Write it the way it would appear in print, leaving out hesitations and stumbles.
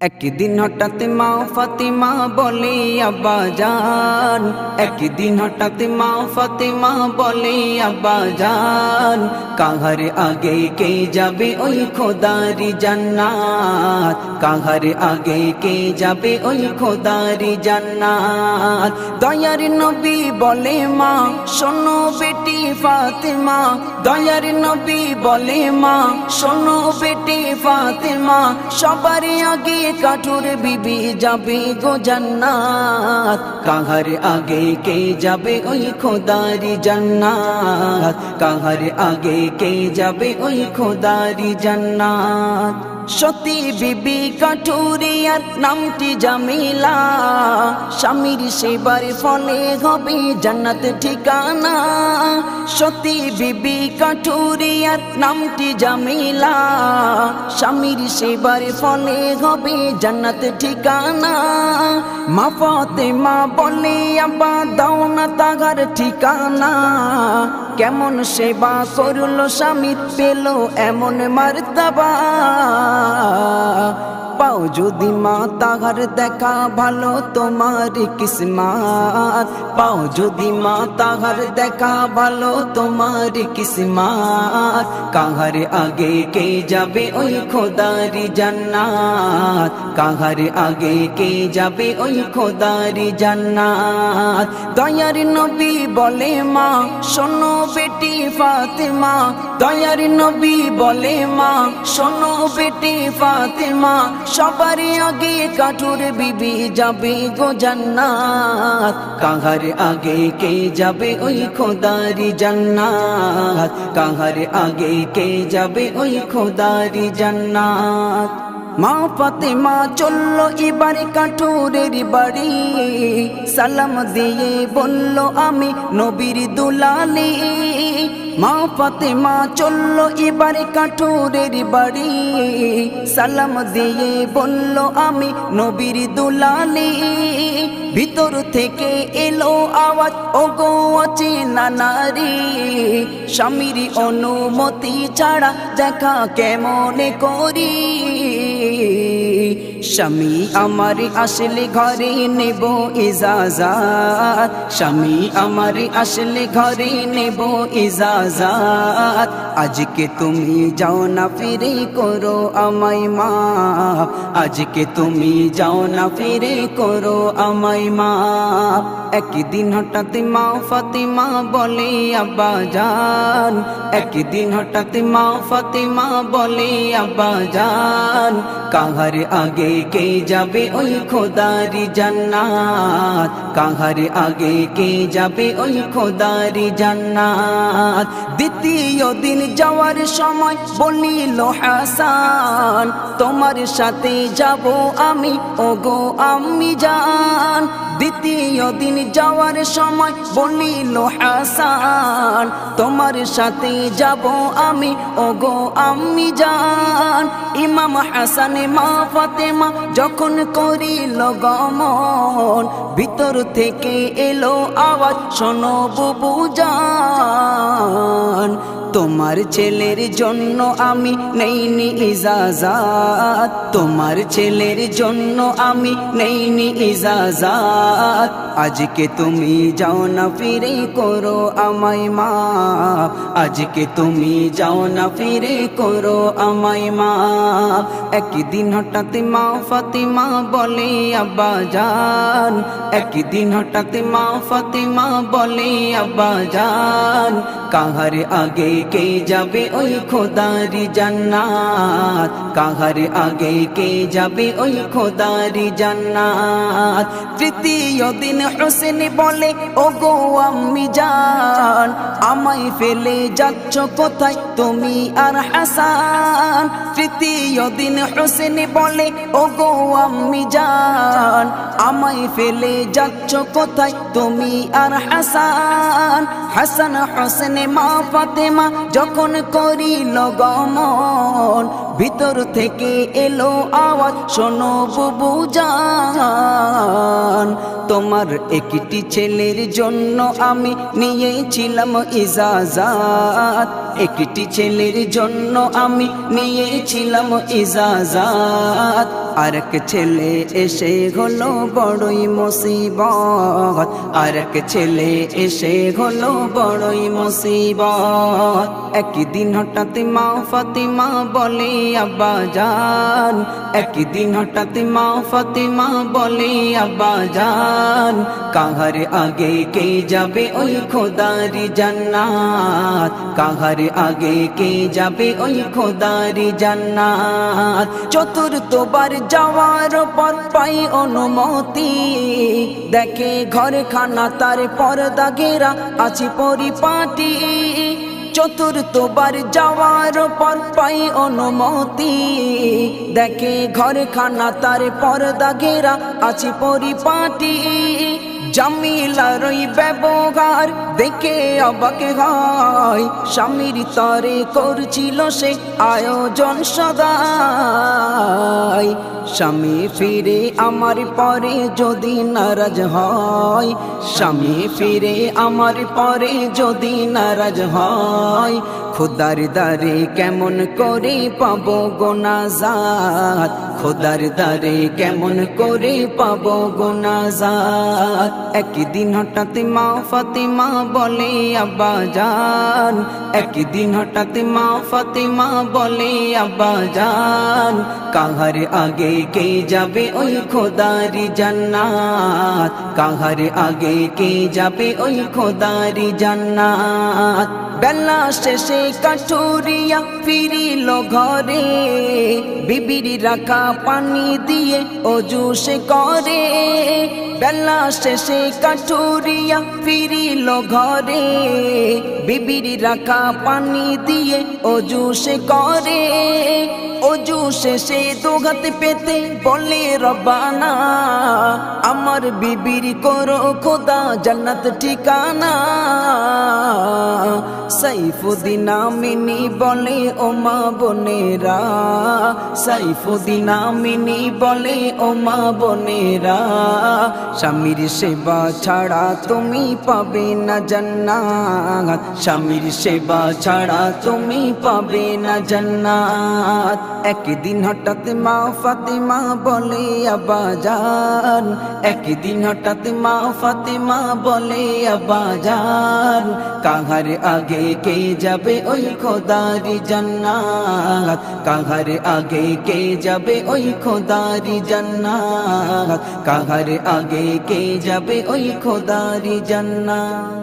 একদিন হঠাৎ মা ফাতিমা বলে আব্বা জান, একদিন হঠাৎ মা ফাতিমা বলে আব্বা জান, কাহার আগে কে যাবে ওই খোদারি জান্নাত, কাহার আগে কে যাবে ওই খোদারি জান্নাত। দয়ার নবী বলে মা শোনো বেটি ফাতিমা, দয়ার নবী বলে মা শোনো বেটি ফাতিমা, সবার আগে কাঠুর বিবি যাবে গো জান্নাত, কাহার আগে কে যাবে ওই খোদারি জান্নাত, কাহার আগে কে যাবে ওই খোদারি জান্নাত। সতী বিবি কাঠুরিয়ার নামটি জামিলা, স্বামীর সেবার ফলে হবে জান্নাত ঠিকানা। সতী বিবি কাঠুরিয়ার নামটি জামিলা, স্বামীর সেবার ফলে হবে জান্নাত ঠিকানা। মা ফাতেমা বলে আব্বা দাও না তাগার ঠিকানা, কেমন সেবা করলো স্বামী পেল এমন মারতাবা। পাও যদি মা তাহার দেখা ভালো তোমার কিসমত, পাও যদি মা তাহার দেখা ভালো তোমার কিসমত, কাহার আগে কে যাবে ওই খোদারি জান্নাত, কাহার আগে কে যাবে ওই খোদারি জান্নাত। দয়ার নবী বলে মা শোনো বেটি ফাতিমা, দয়ার নবী বলে মা শোনো বেটি ফাতিমা, সবার আগে কাঠুর বিবি যাবে গো জান্নাত, কাহার আগে কে যাবে ওই খোদারি জান্নাত, কাহার আগে কে যাবে ওই খোদারি জান্নাত। মা ফাতেমা চলল এবার কাঠুরের বাড়ি, সালাম দিয়ে বলল আমি নবীর দুলালি। মা ফাতেমা চলল এবার কাঠুরের বাড়ি, সালাম দিয়ে বলল আমি নবীর দুলালি। ভিতর থেকে এলো আওয়াজ ওগো অচেনা নারী, স্বামীর অনুমতি ছাড়া দেখা কেমনে করি। স্বামী আমার আসলে ঘরে নেব ইজাজাত, স্বামী আমার আসলে ঘরে নেব ইজাজাত। আজকে তুমি যাও না ফিরে করো আমায় মাফ, আজকে তুমি যাও না ফিরে করো আমায় মাফ। একদিন হঠাৎ মা ফাতিমা বলে আব্বা জান, একদিন হঠাৎ মা ফাতিমা বলে আব্বা জান, কাহার আগে কে যাবে ওই খোদারি জান্নাত, কাহার আগে কে যাবে ওই খোদারি জান্নাত। দ্বিতীয় দিন যাওয়ার সময় বলিল হাসান, তোমার সাথে যাব আমি ওগো আম্মি জান। দ্বিতীয় দিন যাওয়ার সময় বলিল হাসান, তোমার সাথে যাব আমি ওগো আম্মি জান। ইমাম হাসান মা ফাতেমা যখন করিল গমন, ভিতর থেকে এলো আওয়াজ শোনো বুবু জান, তোমার ছেলের জন্য আমি নেইনি ইজাজাত, তোমার ছেলের জন্য আমি নেইনি ইজাজাত। আজকে তুমি যাও না ফিরে করো আমায় মাফ, আজকে তুমি যাও না ফিরে করো আমায় মাফ। একদিন হঠাৎ মা ফাতিমা বলে আব্বা জান, একদিন হঠাৎ মা ফাতিমা বলে আব্বা জান, কাহার আগে কে যাবে ওই খোদারি জান্নাত, কাহার আগে কে যাবে ওই খোদারি জান্নাত। তৃতীয় দিন হোসেন বলে ওগো আম্মি জান, আমায় ফেলে যাচ্ছ কোথায় তুমি আর হাসান। তৃতীয় দিন হোসেন বলে ওগো আম্মি জান, আমায় ফেলে যাচ্ছ কোথায় তুমি আর হাসান। হাসান হোসেন মা ফাতেমা যখন করিল গমন, ভিতর থেকে এলো আওয়াজ শোনো বুবু জান, তোমার একটি ছেলের জন্য আমি নিয়েছিলাম ইজাজাত, একটি ছেলের জন্য আমি নিয়েছিলাম ইজাজাত। আরেক ছেলে এসে হলো বড়ই মুসিবত, আরেক ছেলে এসে হলো বড়ই মুসিবত। একদিন হঠাৎ মা ফাতিমা বলে আব্বাজান, একদিন হঠাৎ মা ফাতিমা বলে আব্বাজান, কাহার আগে কে যাবে ওই খোদারি জান্নাত, কাহার আগে কে যাবে ওই খোদারি জান্নাত। চতুর্থবার যাওয়ার পর পাই অনুমতি, দেখে ঘর খানা তার পর্দা ঘেরা আছে পরিপাটি। চতুর্থবার যাওয়ার পর পাই অনুমতি, দেখে ঘর খানা তার পর্দা ঘেরা আছে পরিপাটি। জামিলার ওই ব্যবহার দেখে অবাক হয়, স্বামীর তরে করছিল সে আয়োজন সদাই। স্বামী ফিরে আমার পরে যদি নারাজ হয়, স্বামী ফিরে আমার পরে যদি নারাজ হয়, খোদার দারে কেমন করে পাবো গোনাজাত, খোদার দারে কেমন করে পাবো গোনাজাত। একদিন হঠাৎ মা ফাতিমা বলে আব্বাজান, একদিন হঠাৎ মা ফাতিমা বলে আব্বাজান, কাহার আগে কে যাবে ওই খোদারি জান্নাত, কাহার আগে কে যাবে ওই খোদারি জান্নাত। বেলা শেষে কাঠুরিয়া ফিরিল ঘরে, বিবির রাখা পানি দিয়ে অজু সে করে। বেলা শেষে কাঠুরিয়া ফিরিল ঘরে, বিবির রাখা পানি দিয়ে অজু সে করে। অজু শেষে দুঘাত পেতে বলে রব্বানা, আমার বিবির করো খোদা জান্নাত ঠিকানা। সাইফুদ্দিন আমিনী বলে ও মা বোনেরা, সাইফুদ্দিন আমিনী বলে ও মা বোনেরা, স্বামীর সেবা ছাড়া তুমি পাবে না জান্নাত, স্বামীর সেবা ছাড়া তুমি পাবে না জান্নাত। একদিন হঠাৎ মা ফাতিমা বলে আব্বাজান, একদিন হঠাৎ মা ফাতিমা বলে আব্বাজান, কাহার আগে কে যাবে ওই খোদারি জান্নাত, কাহার আগে কে যাবে ওই খোদারি জান্নাত, কাহার আগে কে যাবে ওই খোদারি জান্নাত।